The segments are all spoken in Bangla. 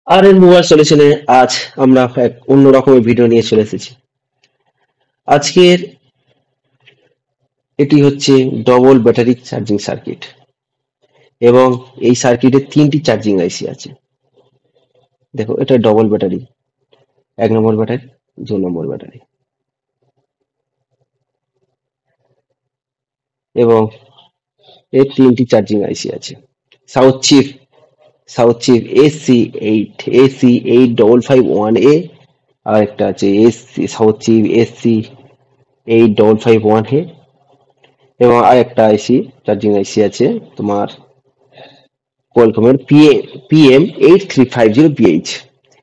আর এর মোবাইল সলিউশনে আজ আমরা এক অন্য রকমের ভিডিও নিয়ে চলে এসেছি। আজকের এটি হচ্ছে ডবল ব্যাটারি চার্জিং সার্কিট এবং এই সার্কিটে 3টি চার্জিং আইসি আছে। দেখো এটা ডবল ব্যাটারি, 1 নম্বর ব্যাটারি, 2 নম্বর ব্যাটারি এবং এর 3টি চার্জিং আইসি আছে। সাউথ চিফ AC85551A, আর একটা আছে সাউথ চিফ AC8551A এবং আরেকটা আইসি চার্জিং আইসি আছে তোমার কোয়ালকমের PM8350BH।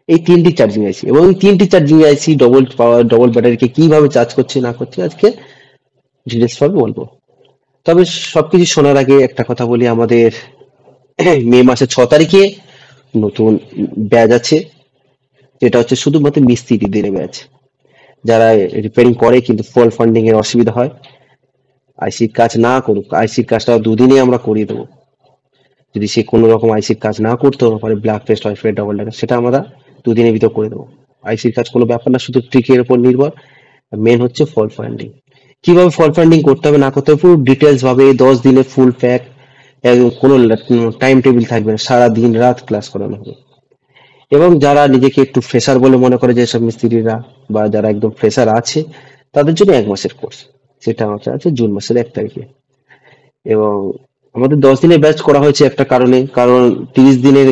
এই 3টি চার্জিং আইসি এবং এই 3টি চার্জিং আইসি ডবল পাওয়ার ডবল ব্যাটারিকে কিভাবে চার্জ করছে না করছে আজকে ডিটেলস ভাবে বলবো। তবে সবকিছু শোনার আগে একটা কথা বলি, আমাদের মে মাসের 6 তারিখে নতুন ব্যাচ আছে, যেটা হচ্ছে শুধুমাত্র মিস্ত্রিদের ব্যাচ। যারা রিপেয়ারিং করে কিন্তু ফুল ফান্ডিং এর অসুবিধা হয়, আইসির কাজ না করুক, আইসির কাজটা 2 দিনে আমরা করিয়ে দেবো। যদি সে কোনো রকম আইসির কাজ না করতে পারে, ব্ল্যাক পেস্ট হয়, ফেড ডবল ডাটা, সেটা আমরা 2 দিনের ভিতর করে দেবো। আইসির কাজ কোনো ব্যাপার না, শুধু ট্রিকের উপর নির্ভর। মেন হচ্ছে ফল্ট ফাইন্ডিং। কিভাবে ফল্ট ফাইন্ডিং করতে হবে না করতে হবে পুরো ডিটেলস ভাবে 10 দিনের ফুল প্যাক, কোনো টাইম টেবিল থাকবে না, সারা দিন রাত ক্লাস করানো হবে। এবং যারা নিজেকে একটু ফ্রেশার বলে মনে করে, যেসব মিস্ত্রিরা বা যারা একদম ফ্রেশার আছে, তাদের জন্য 1 মাসের কোর্স, সেটা আমাদের আছে জুন মাসের 1 তারিখে। এবং আমাদের 10 দিনের ব্যাচ করা হয়েছে একটা কারণে, কারণ 30 দিনের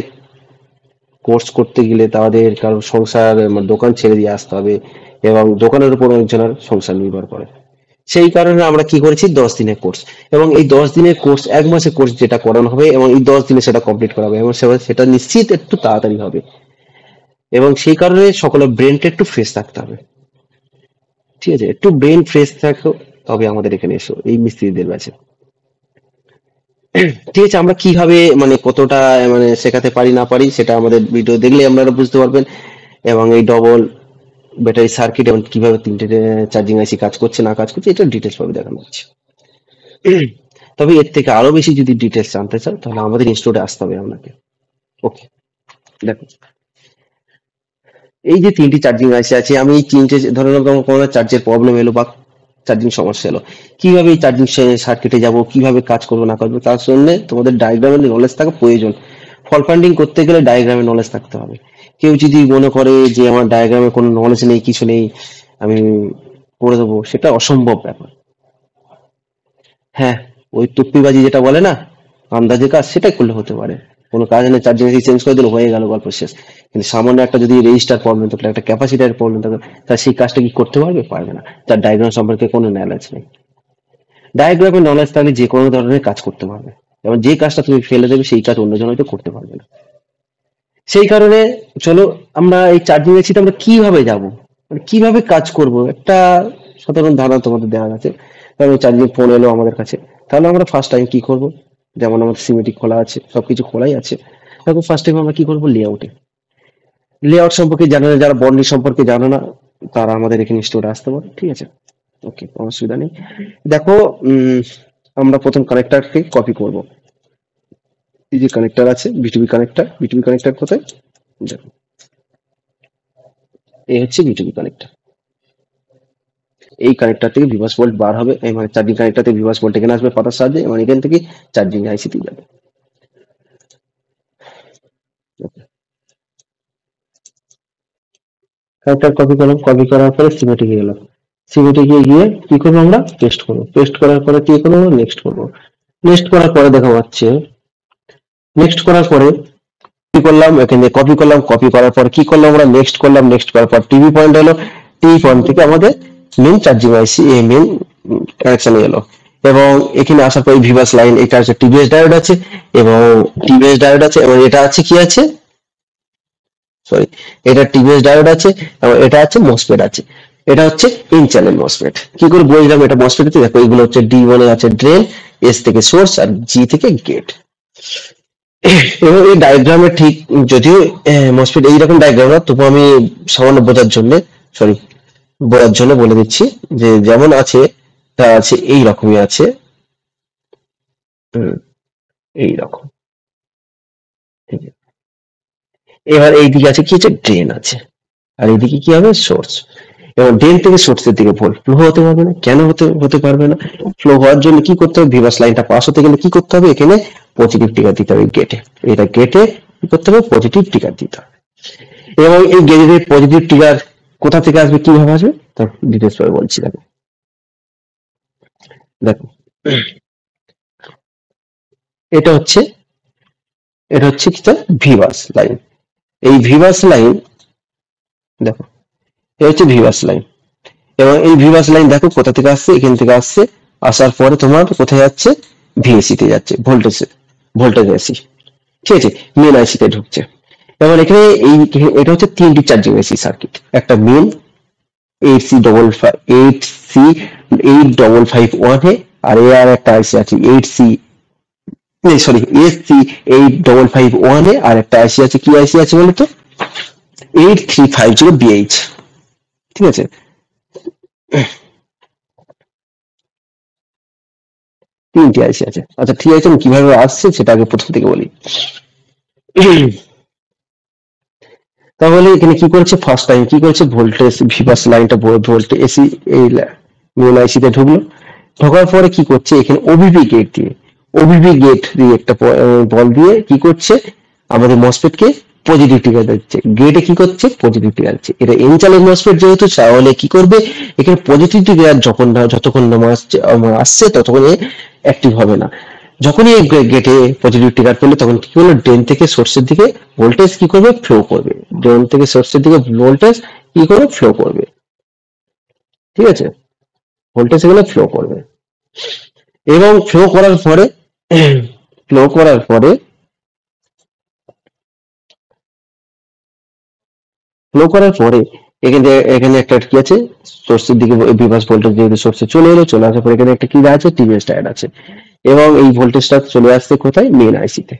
কোর্স করতে গেলে তাদের কারো সংসার দোকান ছেড়ে দিয়ে আসতে হবে এবং দোকানের উপর অনেকজনের সংসার নির্ভর করে। সেই কারণে আমরা কি করেছি 10 দিনের কোর্স, এবং এই 10 দিনের কোর্স 1 মাসের কোর্স যেটা করানো হবে এবং এই 10 দিনে সেটা কমপ্লিট করা হবে এবং সেটা নিশ্চিত একটু তাড়াতাড়ি হবে। এবং সেই কারণে সকলের ব্রেনটা একটু ফ্রেশ থাকতে হবে। ঠিক আছে, একটু ব্রেন ফ্রেশ থাকো, তবে আমাদের এখানে এসো এই মিস্ত্রিদের ব্যাচে। ঠিক আছে, আমরা কিভাবে কতটা শেখাতে পারি না পারি সেটা আমাদের ভিডিও দেখলে আপনারা বুঝতে পারবেন। এবং এই ডবল ব্যাটারি সার্কিট এবং কিভাবে 3টে চার্জিং আইসি কাজ করছে না কাজ করছে এটা ডিটেলস ভাবে দেখানো হচ্ছে। তবে এর থেকে আরো বেশি যদি ডিটেলস জানতে চাও তাহলে আমাদের ইনস্টিটিউটে আসতে হবে আপনাকে। ওকে, দেখো এই যে 3টি চার্জিং আইসি আছে, আমি এই 3টে ধরে নাও তোমার কোনো চার্জের প্রবলেম এলো বা চার্জিং সমস্যা এলো, কিভাবে এই চার্জিং সার্কিটে যাব, কিভাবে কাজ করবো না করবো, তার জন্য তোমাদের ডায়াগ্রামের নলেজ থাকা প্রয়োজন। ফল ফান্ডিং করতে গেলে ডায়াগ্রামের নলেজ থাকতে হবে। কেউ যদি মনে করে যে আমার ডায়াগ্রামে কোনো নলেজ নেই, কিছু নেই, আমি করে দেবো, সেটা অসম্ভব ব্যাপার। হ্যাঁ, ওই তুপ্পিবাজি যেটা বলে না, আন্দাজে কাজ, সেটাই করলে হতে পারে। কোনো কাজ নেই, চার্জিং চেঞ্জ করে দিল, হয়ে গেল, গল্প শেষ। কিন্তু সামান্য একটা যদি রেজিস্টার প্রবলেম থাকলে, একটা ক্যাপাসিটার প্রবলেম থাকলে, তাহলে সেই কাজটা কি করতে পারবে? পারবে না। তার ডায়াগ্রাম সম্পর্কে কোনো নলেজ নেই। ডায়াগ্রামের নলেজ থাকলে যে কোনো ধরনের কাজ করতে পারবে, এবং যে কাজটা তুমি ফেলে দেবে সেই কাজ অন্যজন হয়তো করতে পারবে না। সেই কারণে চলো আমরা এই চার্জিং এসিটা আমরা কিভাবে যাব, কিভাবে কাজ করব, একটা সাধারণ ধারণা তোমাদের দেওয়া আছে। কারণ চার্জিং ফোন এলো আমাদের কাছে, তাহলে আমরা ফার্স্ট টাইম কি করব, যেমন আমাদের সিমেটিক খোলা আছে, সবকিছু খোলাই আছে। দেখো ফার্স্ট টাইম আমরা কি করব, লেআউটে, লেআউট সম্পর্কে জানো না, যারা বর্ণি সম্পর্কে জানো না, তারা আমাদের এখানে স্টোরে আসতে পারে। ঠিক আছে, ওকে, কোনো অসুবিধা নেই। দেখো, উম, আমরা প্রথম কানেক্টরকে কপি করব। এই যে কানেক্টর আছে, বিটুবি কানেক্টর কোথায়, দেখো এই হচ্ছে বিটুবি কানেক্টর। এই কানেক্টর থেকে ভিভাস ভোল্ট বার হবে, চার্জিং কানেক্টর থেকে ভিভাস ভোল্ট এখানে আসবে পাতার সাহায্যে, এবং এখান থেকে চার্জিং আইসিতে যাবে। কানেক্টর কপি করলাম, কপি করার পরে সিমেটিকে গেলাম, সিমেটিকে গিয়ে কি করবো, আমরা পেস্ট করবো, পেস্ট করার পরে কি করবো, নেক্সট করবো। নেক্সট করার পরে দেখা যাচ্ছে, নেক্সট করার পরে কি করলাম, এখানে কপি করলাম, কপি করার পর কি করলাম, আমরা নেক্সট করলাম, নেক্সট করার পর টিভি পয়েন্ট হলো, টিভি পয়েন্ট থেকে আমাদের মেন চার্জিং আইসি মেন কানেকশনে এলো। এবং এখানে আসার পর ভিভাস লাইন, এটা হচ্ছে টিভিএস ডায়োড আছে, এবং টিভিএস ডায়োড আছে, এবং এটা আছে কি আছে, সরি, এটা টিভিএস ডায়োড আছে, এবং এটা আছে মসফেট আছে। এটা হচ্ছে ইন চ্যানেল মসফেট। কি করে বুঝলাম এটা মসফেট? দেখো এগুলো হচ্ছে ডি বলে আছে ড্রেন, এস থেকে সোর্স, আর জি থেকে গেট। এবং এই ডায়াগ্রামে ঠিক, যদিও মসফেট এইরকম ডায়াগ্রাম না, তবু আমি সামান্য বোঝার জন্য, সরি, বোঝার জন্য বলে দিচ্ছি যে যেমন আছে তা আছে, এই রকমই আছে। হুম, এই রকম। ঠিক আছে, এবার এইদিকে আছে কি আছে, ড্রেন আছে, আর এইদিকে কি হবে, সোর্স। এবং ড্রেন থেকে সোর্সের দিকে ভোল্ট ফ্লো হতে পারবে না, কেন হতে হতে পারবে না? ফ্লো হওয়ার জন্য কি করতে হবে, ভিভাস লাইনটা পাস হতে গেলে কি করতে হবে, এখানে পজিটিভ ট্রিগার দিতে হবে গেটে। এটা গেটে কি করতে হবে, পজিটিভ ট্রিগার দিতে হবে। এবং এই গেটের পজিটিভ ট্রিগার কোথা থেকে আসবে, কিভাবে আসবে, তার ডিটেলস পরে বলছি। দেখো দেখো এটা হচ্ছে, এটা হচ্ছে কি, ভিভাস লাইন। এই ভিভাস লাইন, দেখো এটা হচ্ছে ভিভাস লাইন। এবং এই ভিভাস লাইন দেখো কোথা থেকে আসছে, এখান থেকে আসছে, আসার পরে তোমার কোথায় যাচ্ছে, ভিএসি তে যাচ্ছে, ভোল্টেজ, ভোল্টেজ এসি, ঠিক আছে, মেন আইসি তে ঢুকছে। এবার এখানে এই, এটা হচ্ছে তিনটি চার্জিং এসি সার্কিট, একটা মেন 8C8C8551 এ, আর এ আর একটা আইসি আছে 8C, সরি, SC8551 এ, আর একটা আইসি আছে, কি আইসি আছে বলতো, 8350BH, ঠিক আছে। তিনটি আইসি আছে, আচ্ছা ঠিক আছে, আমি কিভাবে আসছে সেটা আগে প্রথম থেকে বলি। তাহলে এখানে কি করেছে, ফার্স্ট টাইম কি করেছে, ভোল্টেজ ভিভাস লাইনটা, ভোল্টেজ এসি এই মেন আইসি তে ঢুকলো। ঢোকার পরে কি করছে, এখানে ওবিপি গেট দিয়ে, ওবিপি গেট দিয়ে একটা বল দিয়ে কি করছে, আমাদের মসফেট কে পজিটিভ ট্রিগার দিচ্ছে। গেটে কি করছে, পজিটিভ ট্রিগার দিচ্ছে। এটা এন চ্যানেল মসফেট যেহেতু, তাহলে কি করবে, এখানে পজিটিভ ট্রিগার যখন না, যতক্ষণ না আসছে ততক্ষণ অ্যাক্টিভ হবে না। যখনই এই গেটে পজিটিভ ট্রিগার পেলে, তখন কি হলো, ড্রেন থেকে সোর্সের দিকে ভোল্টেজ কি করবে, ফ্লো করবে। ড্রেন থেকে সোর্সের দিকে ভোল্টেজ কি করবে, ফ্লো করবে, ঠিক আছে, ভোল্টেজ এগুলো ফ্লো করবে। এবং ফ্লো করার পরে, ফ্লো করার পরে, ফ্লো করার পরে এখানে, এখানে একটা কি আছে, সোর্সের দিকে ভিভাস ভোল্টেজ যেহেতু সোর্সে চলে এলো, চলে আসার পরে এখানে একটা কি আছে, টিভিএস টায়ার আছে। এবং এই ভোল্টেজটা চলে আসছে কোথায়, মেন আইসিতে।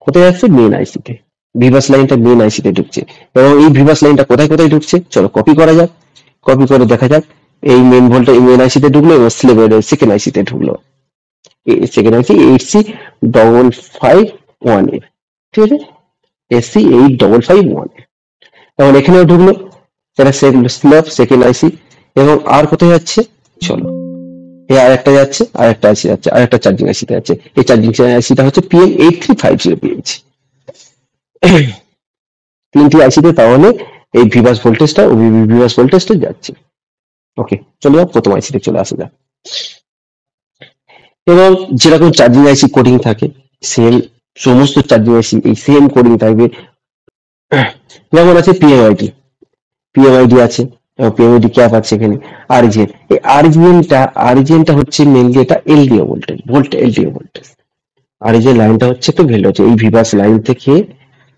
কোথায় আসছে, মেন আইসিতে। ভিভাস লাইনটা মেন আইসিতে ঢুকছে। এবং এই ভিভাস লাইনটা কোথায় কোথায় ঢুকছে, চলো কপি করা যাক, কপি করে দেখা যাক। এই মেন ভোল্টেজ মেন আইসিতে ঢুকলো, এবং স্লেভের সেকেন্ড আইসিতে ঢুকলো। সেকেন্ড আইসি 8C5551 এ, ঠিক আছে, SC8551 এ। এবং এখানেও ঢুকলো, এটা স্ল্যাব সেকেন্ড আইসি। এবং আর কোথায় যাচ্ছে, চলো এই আর একটা যাচ্ছে, আর একটা আইসি যাচ্ছে, আর একটা চার্জিং আইসিতে যাচ্ছে। এই চার্জিং আইসিটা হচ্ছে PM8350PH। তিনটি আইসিতে তাহলে এই ভিভাস ভোল্টেজটা, ভিভাস ভোল্টেজটা যাচ্ছে। ওকে, চলে যাক প্রথম আইসিতে, চলে আসা যাক। এবং যেরকম চার্জিং আইসি কোডিং থাকে, সেম সমস্ত চার্জিং আইসি এই সেম কোডিং থাকবে। যেমন আছে পিএমআইডি, পিএমআইডি আছে, পিএমআইডি ক্যাপ আছে এখানে। আরজিএন, এই আরজিএনটা, আরজিএনটা হচ্ছে মেনলি এটা এলডিও ভোল্টেজ, এলডিও ভোল্টেজ। আরজিএন লাইনটা হচ্ছে একটা ভ্যালু আছে, এই ভিভাস লাইন থেকে,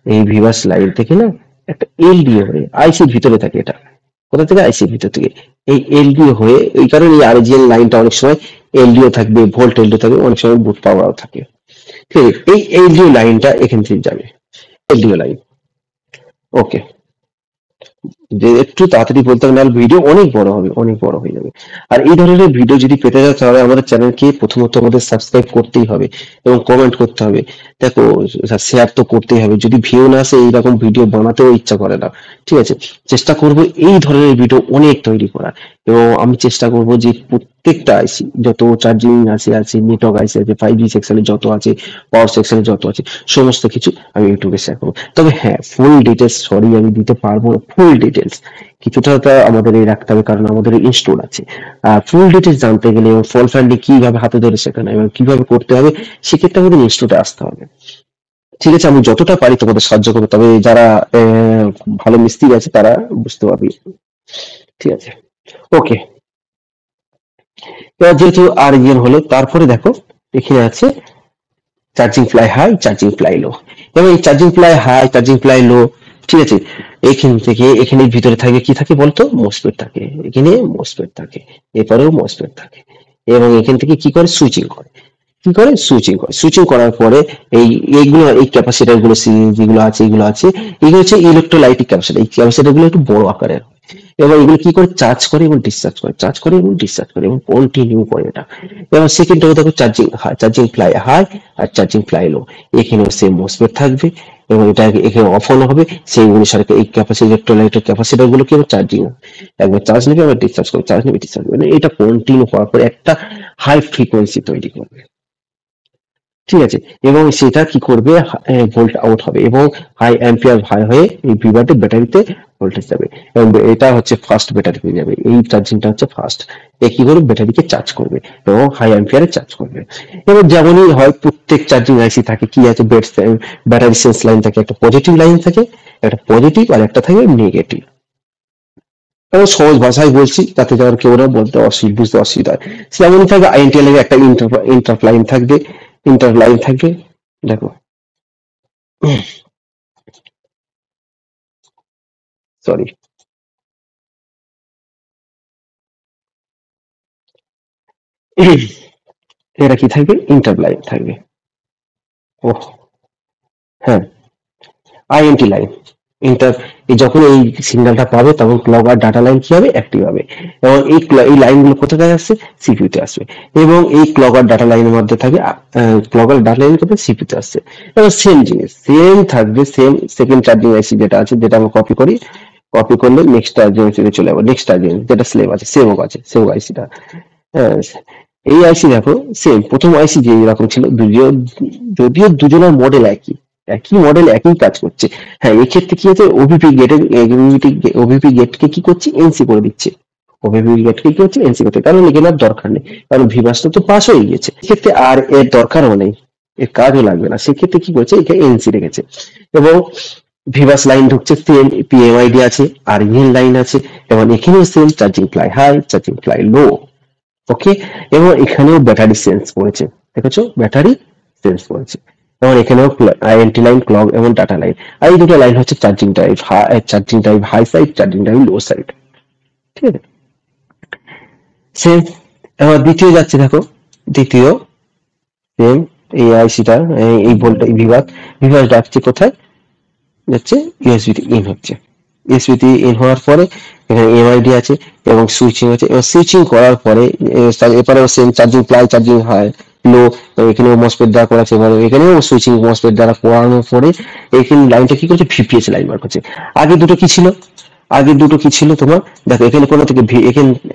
এই ভিভাস লাইন থেকে না একটা এলডিও হয়ে আইসির ভিতরে থাকে। এটা কোথা থেকে, আইসির ভিতর থেকে এই এলডিও হয়ে, এই কারণে এই আরজিএন লাইনটা অনেক সময় এলডিও থাকবে, ভোল্ট এলডিও থাকবে, অনেক সময় বুট পাওয়ারও থাকে। ঠিক আছে, এই এলডিও লাইনটা এখান থেকে যাবে, এলডিও লাইন। ওকে, যে একটু তাড়াতাড়ি বলতে হবে, নাহলে ভিডিও অনেক বড় হবে, অনেক বড় হয়ে যাবে। আর এই ধরনের ভিডিও যদি পেতে চাও, তাহলে আমাদের চ্যানেলকে প্রথমত আমাদের সাবস্ক্রাইব করতেই হবে, এবং কমেন্ট করতে হবে। দেখো, শেয়ার তো করতেই হবে, যদি ভিউ না আসে এইরকম ভিডিও বানাতেও ইচ্ছা করে না। ঠিক আছে, চেষ্টা করব এই ধরনের ভিডিও অনেক তৈরি করার। এবং আমি চেষ্টা করব যে প্রত্যেকটা আইসি, যত চার্জিং আইসি আছে, নেটওয়ার্ক আইসি আছে, 5G সেকশনে যত আছে, পাওয়ার সেকশনে যত আছে, সমস্ত কিছু আমি ইউটিউবে শেয়ার করবো। তবে হ্যাঁ, ফুল ডিটেলস সরি আমি দিতে পারবো না, ফুল ডিটেলস কিছুটা তো আমাদের এই রাখতে হবে, কারণ আমাদের ইনস্টল আছে। আর ফুল ডিটেলস জানতে গেলে, এবং ফল ফান্ডিং কিভাবে হাতে ধরে শেখানো এবং কিভাবে করতে হবে, সেক্ষেত্রে আমাদের ইনস্টলে আসতে হবে। ঠিক আছে, আমি যতটা পারি তোমাদের সাহায্য করবো, তবে যারা ভালো মিস্ত্রি আছে তারা বুঝতে পারবে। ঠিক আছে, ওকে। এবার যেহেতু আর ইয়ে হলো, তারপরে দেখো এখানে আছে charging fly high, charging fly low. এবং এই charging fly high, charging fly low, ঠিক আছে, এখান থেকে এখানে ভিতরে থাকে কি থাকে বলতো, মসফেট থাকে, এখানে মসফেট থাকে, এরপরেও মসফেট থাকে। এবং এখান থেকে কি করে, সুইচিং করে, কি করে, সুইচিং করে। সুইচিং করার পরে এই এইগুলো, এই ক্যাপাসিটার গুলো যেগুলো আছে, এগুলো আছে, এগুলো হচ্ছে ইলেকট্রোলাইটিক ক্যাপাসিটার। এই ক্যাপাসিটার গুলো একটু বড় আকারের হয়। এবার এগুলো কি করে, চার্জ করে এবং ডিসচার্জ করে, চার্জ করে এবং ডিসচার্জ করে, এবং কন্টিনিউ করে এটা। এবার সেকেন্ডটা দেখো, charging high, charging fly high, আর চার্জিং ফ্লাই লো। এখানেও সেম মসফেট থাকবে, এবং এটা এখানে অফ অন হবে, সেই অনুসারে এই ক্যাপাসিটি ইলেকট্রোলাইটের ক্যাপাসিটর গুলো কি হবে, চার্জিং একবার চার্জ নেবে, আবার ডিসচার্জ করবে, চার্জ নেবে, ডিসচার্জ করবে, মানে এটা কন্টিনিউ হওয়ার পরে একটা হাই ফ্রিকোয়েন্সি তৈরি করবে। ঠিক আছে, এবং সেটা কি করবে, ভোল্ট আউট হবে এবং হাই অ্যাম্পিয়ার হাই হয়ে এই ভিভাটের ব্যাটারিতে ভোল্টেজ যাবে, এবং এটা হচ্ছে ফাস্ট ব্যাটারি হয়ে যাবে। এই চার্জিংটা হচ্ছে ফাস্ট। এ কি করবে, ব্যাটারিকে চার্জ করবে এবং হাই অ্যাম্পিয়ারে চার্জ করবে। এবার যেমনই হয় প্রত্যেক চার্জিং আইসি থাকে কি আছে, ব্যাটারি সেন্স লাইন থাকে, একটা পজিটিভ লাইন থাকে, একটা পজিটিভ আর একটা থাকে নেগেটিভ। এবং সহজ ভাষায় বলছি যাতে যারা কেউ না বলতে বুঝতে অসুবিধা হয়। যেমনই থাকবে আইএনটিএল এর একটা ইন্টার লাইন থাকবে, ইন্টার লাইন থাকবে। দেখো, সরি, এটা কি থাকবে, ইন্টার লাইন থাকবে। ওহ, হ্যাঁ, আইএনটি লাইন ইন্টার, যখন এই সিগন্যালটা পাবে তখন ক্লক আর ডাটা লাইন কি হবে, অ্যাক্টিভ হবে, এবং এই লাইনগুলো কোথায় আসছে, সিপিইউ তে আসবে, এবং এই ক্লক আর ডাটা লাইনের মধ্যে থাকে, ক্লক আর ডাটা লাইন কোথায়, সিপিইউ তে আসছে। এবং সেম জিনিস সেম থাকবে, সেম সেকেন্ড চার্জিং আইসি যেটা আছে, যেটা আমরা কপি করি, কপি করলে নেক্সট চার্জিং আইসিতে চলে যাবো, নেক্সট চার্জিং যেটা স্লেভ আছে, সেমও আছে, সেম আইসিটা। হ্যাঁ, এই আইসি দেখো সেম প্রথম আইসি যে এরকম ছিল, যদিও দুজনের মডেল একই, একই মডেল একই কাজ করছে। হ্যাঁ, এক্ষেত্রে কি হচ্ছে, ওভিপি গেটকে কি করছে, এনসি করে দিচ্ছে, ওভিপি গেটকে কি হচ্ছে, এনসি করতে, কারণ এখানে আর দরকার নেই, কারণ ভিভাসটা তো পাস হয়ে গেছে, এক্ষেত্রে আর এর দরকারও নেই, এর কাজও লাগবে না, সেক্ষেত্রে কি করছে, এখানে এনসি রেখেছে। এবং ভিভাস লাইন ঢুকছে, সেম পিএমআইডি আছে, আর ইএন লাইন আছে, এবং এখানেও same charging ply high, charging ply low. Okay, এবং এখানেও ব্যাটারি সেন্স করেছে, দেখেছো ব্যাটারি সেন্স করেছে, এবং এখানেও আইএনটি লাইন, ক্লক এবং ডাটা লাইন, আর এই দুটো লাইন হচ্ছে charging type high side, charging type low side. ঠিক আছে, সেম। এবার দ্বিতীয় যাচ্ছে, দেখো দ্বিতীয় সেম, এই আইসিটা, এই ভোল্টেজ বিভাগ ডাকছে কোথায়, যাচ্ছে ইউএসবি ইন হচ্ছে, ইউএসবি ইন হওয়ার পরে এখানে এমআইডি আছে এবং সুইচিং আছে, এবং সুইচিং করার পরে এরপরে same charging ply, charging high low, এখানেও মসফেট দ্বারা করা আছে, এবার এখানেও সুইচিং মসফেট দ্বারা করানোর পরে এখানে লাইনটা কি করছে, ভিপিএস লাইন বার করছে। আগে দুটো কি ছিল, আগে দুটো কি ছিল তোমার, দেখো এখানে কোনো থেকে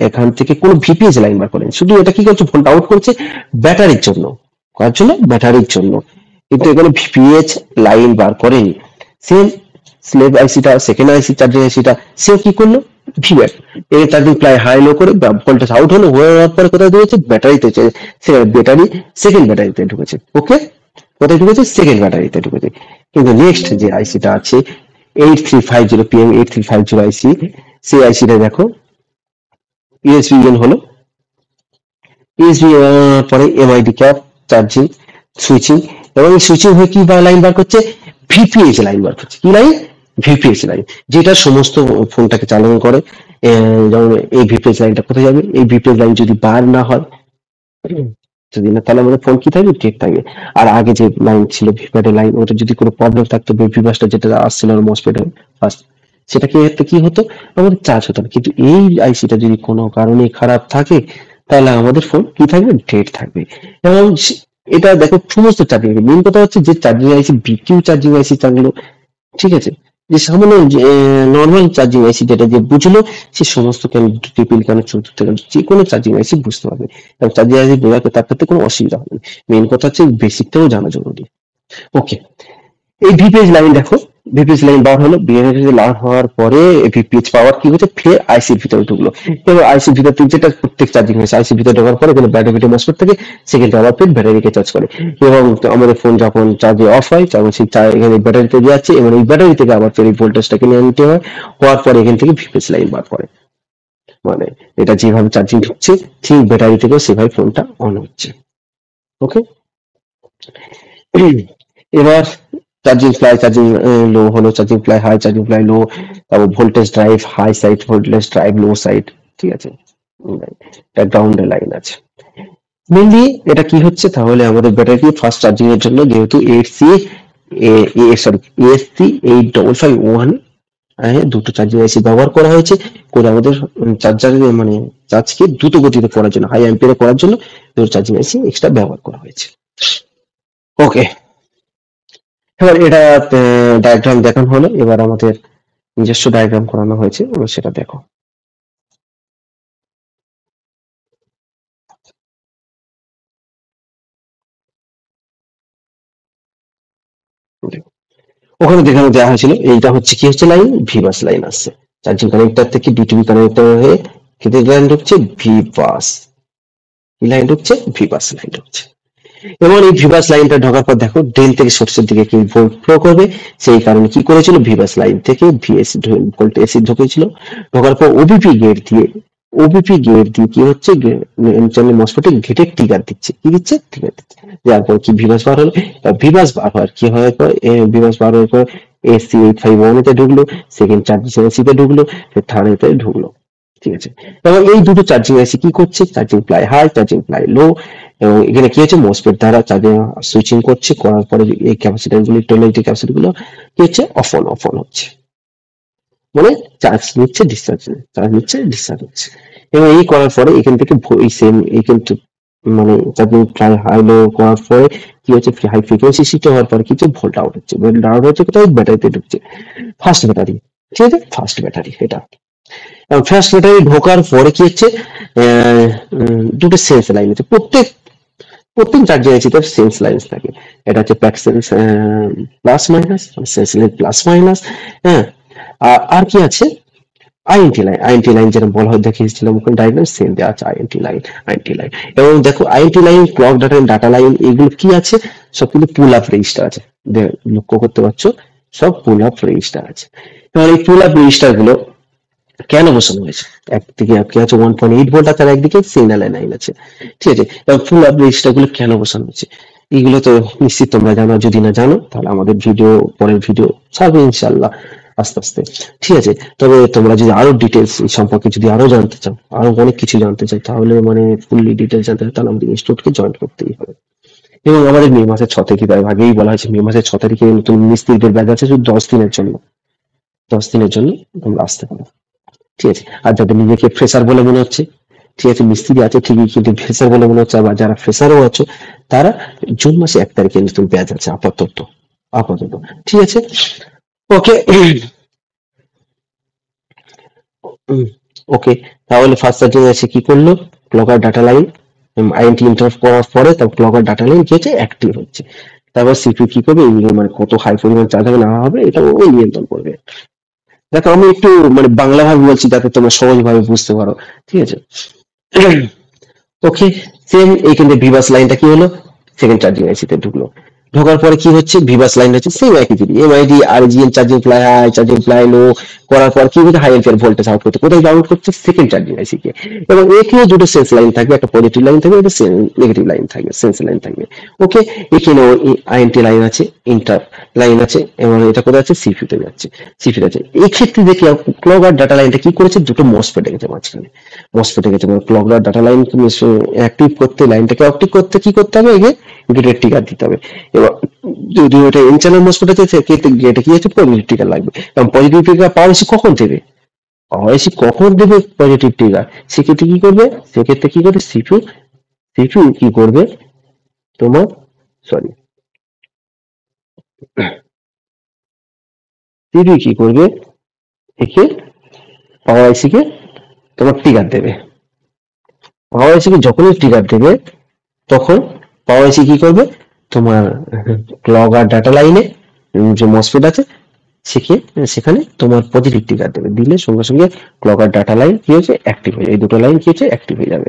এখান থেকে কোনো ভিপিএস লাইন বার করেনি, শুধু এটা কি করছে, ভোল্ট আউট করছে ব্যাটারির জন্য, কার জন্য, ব্যাটারির জন্য, কিন্তু এখানে ভিপিএস লাইন বার করেনি। সেম স্লেভ আইসিটা, সেকেন্ড আইসি চার্জিং আইসিটা, সে কি করলো, ভিভ্যাট এই চার্জিং প্রায় হাই লো করে ভোল্টেজ আউট হলো, হয়ে যাওয়ার পরে কোথায় ঢুকেছে, ব্যাটারিতে, ব্যাটারি সেকেন্ড ব্যাটারিতে ঢুকেছে। ওকে, কোথায় ঢুকেছে, সেকেন্ড ব্যাটারিতে ঢুকেছে। কিন্তু নেক্সট যে আইসিটা আছে 8350 পিএম 8350 আইসি, সেই আইসিটা দেখো ইউএসবি হলো, ইউএসবি পরে এমআইডি ক্যাপ, চার্জিং, সুইচিং, এবং এই সুইচিং হয়ে কি লাইন বার করছে, ভিপিএস লাইন বার করছে, কি লাইন, ভিপিএস লাইন, যেটা সমস্ত ফোনটাকে চালনা করে। যেমন এই ভিপিএস লাইনটা কোথায় যাবে, এই ভিপিএস লাইন যদি বার না হয়, যদি না, তাহলে আমাদের ফোন কি থাকবে, ডেট থাকবে। আর আগে যে লাইন ছিল ভিপ্যাডের লাইন, ওটা যদি কোনো প্রবলেম থাকতো, ভিপাসটা যেটা আসছিল মসফেট ফার্স্ট, সেটা কি কি হতো, আমাদের চার্জ হতো না। কিন্তু এই আইসিটা যদি কোনো কারণে খারাপ থাকে, তাহলে আমাদের ফোন কি থাকবে, ডেট থাকবে। এবং এটা দেখো সমস্ত চার্জিং, মেন কথা হচ্ছে যে চার্জিং আইসি, বিকিউ চার্জিং আইসি চালানো, ঠিক আছে, যে সামান্য নর্মাল চার্জিং আইসি যেটা যে বুঝলো, সে সমস্ত কেন ট্রিপল কেন, চতুর্থ কেন, যে কোনো চার্জিং আইসি বুঝতে পারবে, এবং চার্জিং আইসি বোঝাতে তার ক্ষেত্রে কোনো অসুবিধা হবে না। মেন কথা হচ্ছে বেসিকটাও জানা জরুরি। ওকে, এই ভিপিএস লাইন দেখো, ভিপিএস লাইন বার হলো, ভিপিএস লাইন হওয়ার পরে ভিপিএস পাওয়ার কি হচ্ছে, ফের আইসির ভিতরে ঢুকলো, এবার আইসির ভিতর থেকে যেটা প্রত্যেক চার্জিং হয়েছে, আইসির ভিতরে ঢোকার পরে এখানে ব্যাটারি মসফেট থেকে সেকেন্ড আবার ফের ব্যাটারিকে চার্জ করে, এবং আমাদের ফোন যখন চার্জে অফ হয় তখন সেই এখানে ব্যাটারিতে যাচ্ছে, এবং এই ব্যাটারি থেকে আবার ফের এই ভোল্টেজটাকে নিয়ে নিতে হয়, হওয়ার পরে এখান থেকে ভিপিএস লাইন বার করে, মানে এটা যেভাবে চার্জিং ঢুকছে ঠিক ব্যাটারি থেকেও সেভাবে ফোনটা অন হচ্ছে। ওকে, এবার চার্জিং প্লাই, চার্জিং লো হলো, charging ply high, charging ply low, তারপর voltage drive high side, voltage drive low side, ঠিক আছে, এটা গ্রাউন্ডের লাইন আছে। মেনলি এটা কি হচ্ছে, তাহলে আমাদের ব্যাটারি ফাস্ট চার্জিং এর জন্য, যেহেতু এএসসি 8551 দুটো চার্জিং আইসি ব্যবহার করা হয়েছে, করে আমাদের চার্জার মানে চার্জকে দ্রুত গতিতে করার জন্য, হাই অ্যাম্পিয়ারে করার জন্য দুটো চার্জিং আইসি এক্সট্রা ব্যবহার করা হয়েছে। ওকে, এবার এটা ডায়াগ্রাম দেখানো হলো, এবার আমাদের নিজস্ব ডায়াগ্রাম করানো হয়েছে, এবার সেটা দেখো। ওখানে দেখানো দেওয়া হয়েছিল এইটা হচ্ছে কি হচ্ছে লাইন, ভিবাস লাইন আসছে চার্জিং কানেক্টর থেকে বিটিভি কানেক্টর হয়ে কেটে লাইন ঢুকছে ভিবাস, কি লাইন ঢুকছে, ভিবাস লাইন ঢুকছে। এবং এই ভিবাস লাইনটা ঢোকার পর দেখো ড্রেন থেকে সোর্সের দিকে কি ভোল্ট ফ্লো করবে, সেই কারণে কি করেছিল, ভিবাস লাইন থেকে ভিএসি ভোল্ট এসি ঢুকেছিল, ঢোকার পর ওবিপি গেট দিয়ে কি হচ্ছে, চ্যানেল মসফেটে গেটের ট্রিগার দিচ্ছে, কি দিচ্ছে, ট্রিগার দিচ্ছে। যার পর কি ভিবাস বার হলো, ভিবাস বার হওয়ার কি হওয়ার পর ভিবাস বার হওয়ার পর এসি 851 তে ঢুকলো, সেকেন্ড চার্জিং এসি তে ঢুকলো, থার্ড এতে ঢুকলো। ঠিক আছে, এবং এই দুটো চার্জিং আইসি কি করছে, charging ply high, charging ply low, এবং এখানে কি হচ্ছে, মসফেট দ্বারা চার্জিং সুইচিং করছে, করার পরে এই ক্যাপাসিটর গুলি, টোলাইটি ক্যাপাসিটর গুলো কি হচ্ছে, অফ অন হচ্ছে, মানে চার্জ নিচ্ছে ডিসচার্জ, চার্জ নিচ্ছে ডিসচার্জ হচ্ছে। এবং এই করার পরে এখান থেকে এই সেম এইখান মানে চার্জিং প্লাই হাই লো করার পরে কি হচ্ছে, হাই ফ্রিকোয়েন্সি শিফট হওয়ার পরে কি হচ্ছে, ভোল্ট আউট হচ্ছে, ভোল্ট আউট হচ্ছে কোথায়, ব্যাটারিতে ঢুকছে, ফার্স্ট ব্যাটারি। ঠিক আছে, ফার্স্ট ব্যাটারি এটা। ফার্স্ট ব্যাটারি ঢোকার পরে কি হচ্ছে, দুটো সেন্স লাইন আছে, প্রত্যেক চার্জিং আইসিতে সেন্স লাইন থাকে। এটা হচ্ছে pack sense plus minus, sense line plus minus. হ্যাঁ, আর কি আছে, আইএনটি লাইন যেটা বলা হয় দেখিয়েছিলাম ওখানে ডায়াগ্রাম সেম দেওয়া আছে, আইএনটি লাইন। এবং দেখো int line, clock data line, এগুলো কি আছে, সব কিন্তু পুল আপ রেজিস্টার আছে, লক্ষ্য করতে পারছো, সব পুল আপ রেজিস্টার আছে। এবার এই পুল আপ রেজিস্টার গুলো কেন বসানো হয়েছে, একদিকে কি আছে 1.8 ভোল্ট আছে, আর একদিকে সিগন্যাল লাইন আছে। ঠিক আছে, এবং ফুল আপ রেজিস্টার গুলো কেন বসানো হয়েছে, এগুলো তো নিশ্চিত তোমরা জানো, যদি না জানো তাহলে আমাদের পরের ভিডিও ছাড়বে ইনশাল্লাহ আস্তে আস্তে। ঠিক আছে, তবে তোমরা যদি আরো ডিটেলস এই সম্পর্কে যদি আরো জানতে চাও, আরো অনেক কিছু জানতে চাও, তাহলে মানে ফুললি ডিটেলস জানতে চাও, তাহলে আমাদের ইনস্টিটিউটকে জয়েন করতেই হবে। এবং আমাদের মে মাসের 6 তারিখে, প্রায় আগেই বলা হয়েছে, মে মাসের 6 তারিখে নতুন মিস্ত্রিদের ব্যাচ আছে, শুধু 10 দিনের জন্য, 10 দিনের জন্য তোমরা আসতে পারো। ঠিক আছে, আর যাদের নিজেকে ফ্রেশার বলে মনে হচ্ছে, ঠিক আছে, মিস্ত্রি আছে ঠিকই কিন্তু ফ্রেশার বলে মনে হচ্ছে, আবার যারা ফ্রেশারও আছো, তারা জুন মাসে 1 তারিখে নতুন ব্যাচ আছে আপাতত। ঠিক আছে, ওকে। ওকে, তাহলে ফার্স্ট চার্জিং আছে কি করলো, ক্লকার ডাটা লাইন আইএনটি ইন্টারাপ্ট করার পরে তার ক্লকার ডাটা লাইন কি হচ্ছে, অ্যাক্টিভ হচ্ছে। তারপর সিপিইউ কি করবে, এই মানে কত হাই পরিমাণ চার্জ হবে না হবে, এটা ওই নিয়ন্ত্রণ করবে। দেখো আমি একটু মানে বাংলা ভাবে বলছি যাতে তোমরা সহজ ভাবে বুঝতে পারো। ঠিক আছে, ওকে, সেম এইখানে ভিভাস লাইনটা কি হলো, সেকেন্ড চার্জিং আইসিতে ঢুকলো, ঢোকার পরে কি হচ্ছে, ভিভাস লাইন হচ্ছে সেম একই জিনিস, MID RGN charging ply high, charging ply low করার পর কি হচ্ছে, হাই এম্পিয়ার ভোল্টেজ আউট করতে, কোথায় আউট করছে, সেকেন্ড চার্জিং আইসি কে। এবং এখানে দুটো সেন্স লাইন থাকবে, একটা পজিটিভ লাইন থাকবে, একটা নেগেটিভ লাইন থাকবে, সেন্স লাইন থাকবে। ওকে, এখানেও আইএনটি লাইন আছে, ইন্টার লাইন আছে, এবং এটা কোথায় আছে, সিপিইউ যাচ্ছে, সিপিইউ আছে। এই ক্ষেত্রে দেখি ক্লক আর ডাটা লাইনটা কি করেছে, দুটো মসফেটে গেছে মাঝখানে, মসফেটে গেছে, মানে ক্লক আর ডাটা লাইন অ্যাক্টিভ করতে, লাইনটাকে অ্যাক্টিভ করতে কি করতে হবে, এগে গেটের ট্রিগার দিতে হবে। এবার যদি ওটা এন চ্যানেল মসফেট আছে, সেক্ষেত্রে গেটে কি আছে, পজিটিভ ট্রিগার লাগবে। এবং পজিটিভ ট্রিগার পাওয়ার এসি কখন দেবে, পাওয়ার এসি কখন দেবে, পজিটিভ ট্রিগার, সেক্ষেত্রে কি করবে, সিপিইউ কি করবে তোমার, সরি, সিপিইউ কি করবে, একে পাওয়ার আইসি কে তোমার ট্রিগার দেবে। পাওয়ার আইসি কে যখনই ট্রিগার দেবে, তখন পাওয়ার আইসি কি করবে, তোমার ক্লক আর ডাটা লাইনে যে মসফেট আছে, সেখানে তোমার পজিটিভ ট্রিগার দেবে, দিলে সঙ্গে সঙ্গে ক্লক আর ডাটা লাইন কি হয়েছে, অ্যাক্টিভ হয়ে, এই দুটো লাইন কি হচ্ছে, অ্যাক্টিভ হয়ে যাবে।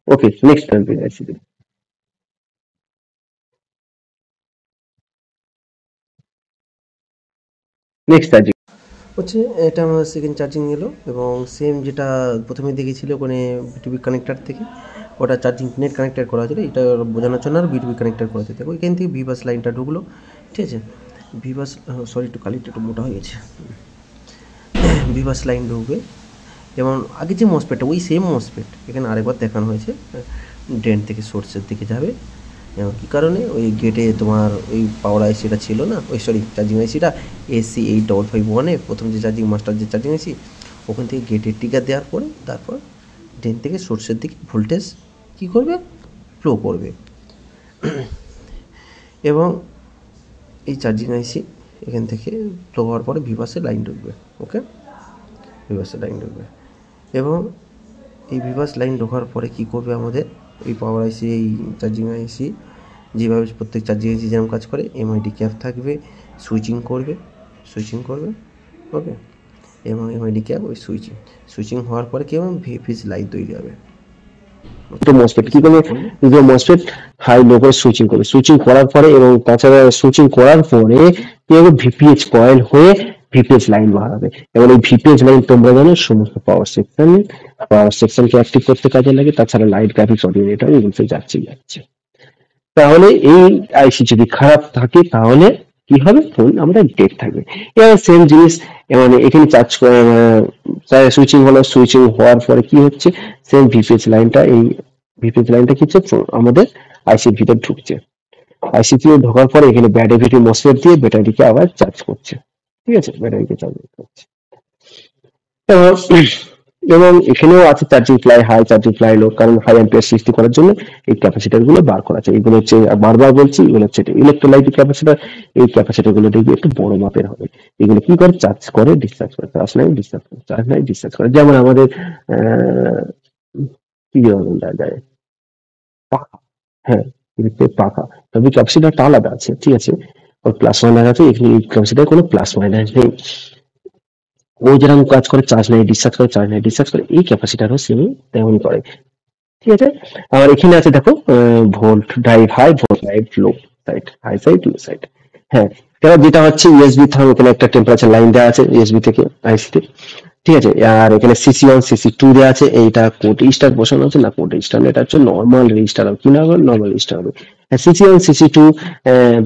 ওকে, নেক্সট আইসি, নেক্সট চার্জিং হচ্ছে, এটা আমার সেকেন্ড চার্জিং এলো, এবং সেম যেটা প্রথমে দেখেছিল ওখানে বিটিভি কানেক্টার থেকে, ওটা চার্জিং নেট কানেক্টার করা হয়েছিল, এটা বোঝানোর জন্য আর বিটিভি কানেক্টার করা হয়েছে। ওইখান থেকে ভিভাস লাইনটা ঢুকলো। ঠিক আছে, ভিভাস, সরি একটু কালিটা একটু মোটা হয়ে গেছে, ভিভাস লাইন ঢুকবে, এবং আগে যে মসফেটটা, ওই সেম মসফেট এখানে আরেকবার দেখানো হয়েছে, ড্রেন থেকে সোর্সের দিকে যাবে। এবং কী কারণে, ওই গেটে তোমার ওই পাওয়ার আইসিটা ছিল না, ওই সরি চার্জিং আইসিটা এসি 8551-এ প্রথম যে চার্জিং মাস্টার যে চার্জিং আইসি, ওখান থেকে গেটে ট্রিগার দেওয়ার পরে তারপর ড্রেন থেকে সোর্সের দিকে ভোল্টেজ কী করবে, ফ্লো করবে। এবং এই চার্জিং আইসি এখান থেকে ফ্লো হওয়ার পরে ভিভাসে লাইন ঢুকবে। ওকে, ভিভাসে লাইন ঢুকবে এবং এই ভিভাস লাইন ঢোকার পরে কী করবে আমাদের এই পাওয়ার আইসি, এই চার্জিং আইসি যেভাবে প্রত্যেক চার্জিং আইসি যেরকম কাজ করে, এমআইডি ক্যাপ থাকবে, সুইচিং করবে। ওকে, এবং এমআইডি ক্যাপ ওই সুইচিং হওয়ার পরে কি হবে, ভিপিএস লাইন তৈরি হবে। মসফেট কি করবে, মসফেট হাই লো করে সুইচিং করবে, সুইচিং করার পরে এবং তাছাড়া সুইচিং করার পরে কি হবে, ভিপিএস কয়েল হয়ে ভিপিএস লাইন বাড়াবে। এবং এই ভিপিএস লাইন তোমরা জানো সমস্ত পাওয়ার সেকশনকে অ্যাক্টিভ করতে কাজে লাগে। তাছাড়া লাইট, গ্রাফিক্স, অডিও, এটা এগুলো যাচ্ছে। তাহলে এই আইসি যদি খারাপ থাকে তাহলে কি হবে, ফোন আমাদের ডেড থাকবে। এবার সেম জিনিস, মানে এখানে চার্জ সুইচিং হলো, সুইচিং হওয়ার পরে কি হচ্ছে, সেম ভিপিএস লাইনটা, এই ভিপিএস লাইনটা কি হচ্ছে আমাদের আইসির ভিতর ঢুকছে। আইসি তে ঢোকার পরে এখানে ব্যাটারি মসফেট দিয়ে ব্যাটারিকে আবার চার্জ করছে। ঠিক আছে, ব্যাটারিকে চার্জ করছে। এবং এখানেও আছে charging fly high, charging fly low, কারণ হাই অ্যাম্পিয়ার সৃষ্টি করার জন্য এই ক্যাপাসিটার গুলো বার করা আছে। এগুলো হচ্ছে, বারবার বলছি, এগুলো হচ্ছে ইলেকট্রোলাইটিক ক্যাপাসিটার। এই ক্যাপাসিটার গুলো দেখবি একটু বড় মাপের হবে। এগুলো কি করে, চার্জ করে ডিসচার্জ করে, চার্জ নাই ডিসচার্জ করে, চার্জ নাই ডিসচার্জ করে। যেমন আমাদের কি বলা যায়, পাখা। হ্যাঁ, পাখা, তবে ক্যাপাসিটারটা আলাদা আছে। ঠিক আছে, ওর প্লাস মাইনাস আছে, এখানে এই ক্যাপাসিটার কোনো প্লাস মাইনাস নেই। ও যেরকম কাজ করে, চার্জ নেই ডিসচার্জ করে, চার্জ নেই ডিসচার্জ করে, এই ক্যাপাসিটারও সেম তেমনই করে। ঠিক আছে, আর এখানে আছে দেখো volt drive high, volt drive low side, high side, low side. হ্যাঁ, এবার যেটা হচ্ছে ইউএসবি, এখানে একটা টেম্পারেচার লাইন দেওয়া আছে ইউএসবি থেকে আইসি তে। ঠিক আছে, আর এখানে সিসি1 সিসি2 দেওয়া আছে। এইটা কোড রেজিস্টার বসানো আছে না, কোড রেজিস্টার না, এটা হচ্ছে নর্মাল রেজিস্টার হবে। কি না হবে, নর্মাল রেজিস্টার হবে। সিসি1 সিসি2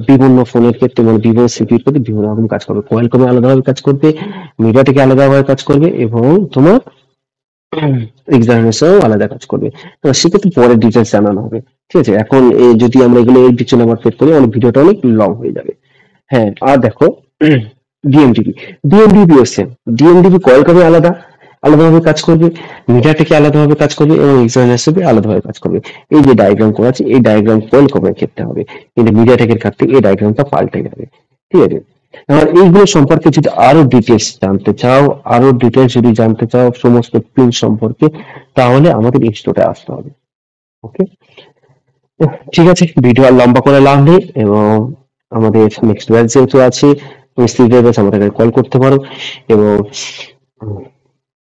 বিভিন্ন ফোনের ক্ষেত্রে, মানে ভিভো সিপির ক্ষেত্রে বিভিন্ন রকম কাজ করবে। কোয়ালকমে আলাদাভাবে কাজ করবে, মিডিয়াটেকে আলাদাভাবে কাজ করবে, এবং তোমার এক্সামিনেশনও আলাদা কাজ করবে। তো সেক্ষেত্রে পরে ডিটেলস জানানো হবে। ঠিক আছে, এখন যদি আমরা এগুলো এর পিছনে আবার পেট করি, অনেক ভিডিওটা অনেক লং হয়ে যাবে। হ্যাঁ, আর দেখো ডিএমডিবি, ডিএমডিবিও সেম। ডিএমডিবি কয়েলকমে আলাদাভাবে কাজ করবে, মিডিয়াটেকে আলাদাভাবে কাজ করবে, এবং এক্সামিনেশনে আলাদাভাবে কাজ করবে। এই যে ডায়াগ্রাম করা আছে, এই ডায়াগ্রাম কয়েলকমের ক্ষেত্রে হবে, কিন্তু মিডিয়াটেকের ক্ষেত্রে এই ডায়াগ্রামটা পাল্টে যাবে। ঠিক আছে, আর এইগুলো সম্পর্কে যদি আরো ডিটেলস জানতে চাও, সমস্ত পিন সম্পর্কে, তাহলে আমাদের স্টোরে আসতে হবে। ওকে, ঠিক আছে, ভিডিও আর লম্বা করে লাভ নেই। এবং আমাদের নেক্সট ব্যাচ যেহেতু আছে, মিস্ত্রিদের ব্যাচ, আমাদেরকে কল করতে পারো। এবং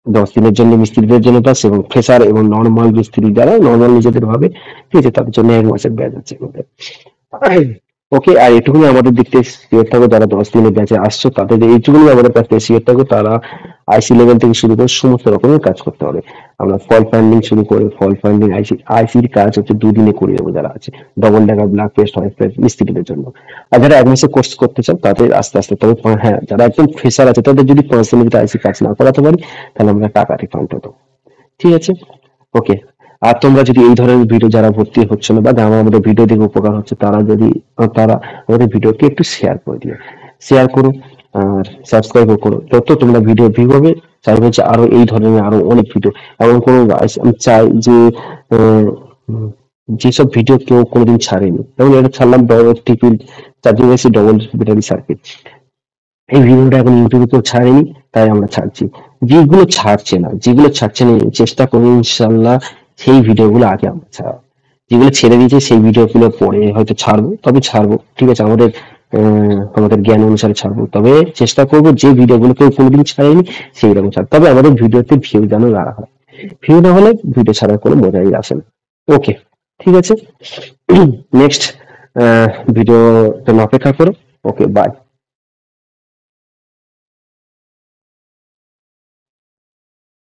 10 দিনের জন্য মিস্ত্রিদের জন্য ব্যাচ, এবং ফ্রেশার এবং নর্মাল মিস্ত্রি যারা নর্মাল নিজেদের ভাবে, ঠিক আছে, তাদের জন্য 1 মাসের ব্যাচ আছে আমাদের। ওকে, আর এটুকুনি আমাদের দিক থেকে শিওর থাকো, যারা 10 দিনের ব্যাচে আসছো তাদের এইটুকুনি আমাদের কাছ থেকে শিওর থাকো, তারা আইসি লেভেল থেকে শুরু করে সমস্ত রকমের কাজ করতে হবে। আমরা ফল ফাইন্ডিং আইসির কাজ হচ্ছে 2 দিনে করে দেবো যারা আছে, double dagger, black paste, white paste মিস্ত্রিদের জন্য। আর যারা 1 মাসের কোর্স করতে চান তাদের আস্তে আস্তে, তবে হ্যাঁ, যারা একদম ফ্রেশার আছে তাদের যদি 5 দিনের ভিতরে আইসি কাজ না করাতে পারি, তাহলে আমরা টাকা রিফান্ড দেবো। ঠিক আছে, ওকে। আর তোমরা যদি এই ধরনের ভিডিও, যারা ভর্তি হচ্ছে না বা যারা আমাদের ভিডিও দেখে উপকার হচ্ছে, তারা আমাদের ভিডিওকে একটু শেয়ার করো, আর সাবস্ক্রাইব করো। যত তোমরা ভিডিও ভিউ হবে, চাইবো যে আরো এই ধরনের আরো অনেক ভিডিও, এমন কোনো আমি চাই যে যেসব ভিডিও কেউ কোনোদিন ছাড়েনি, যেমন এটা ছাড়লাম টিপি charging AC double battery circuit, এই ভিডিওটা এখন ইউটিউবে কেউ ছাড়েনি, তাই আমরা ছাড়ছি। যেগুলো ছাড়ছে না চেষ্টা করবো ইনশাল্লাহ সেই ভিডিওগুলো আগে আমরা ছাড়াবো। যেগুলো ছেড়ে দিয়েছে সেই ভিডিওগুলো পরে হয়তো ছাড়বো। ঠিক আছে, আমাদের জ্ঞান অনুসারে ছাড়বো, তবে চেষ্টা করবো যে ভিডিওগুলো কেউ কোনোদিন ছাড়েনি সেই রকম ছাড়। তবে আমাদের ভিডিওতে ভিউ যেন না হয়, ভিউ না হলে ভিডিও ছাড়ার কোনো মজাই আসে না। ওকে, ঠিক আছে, নেক্সট ভিডিও অপেক্ষা করো। ওকে, বাই।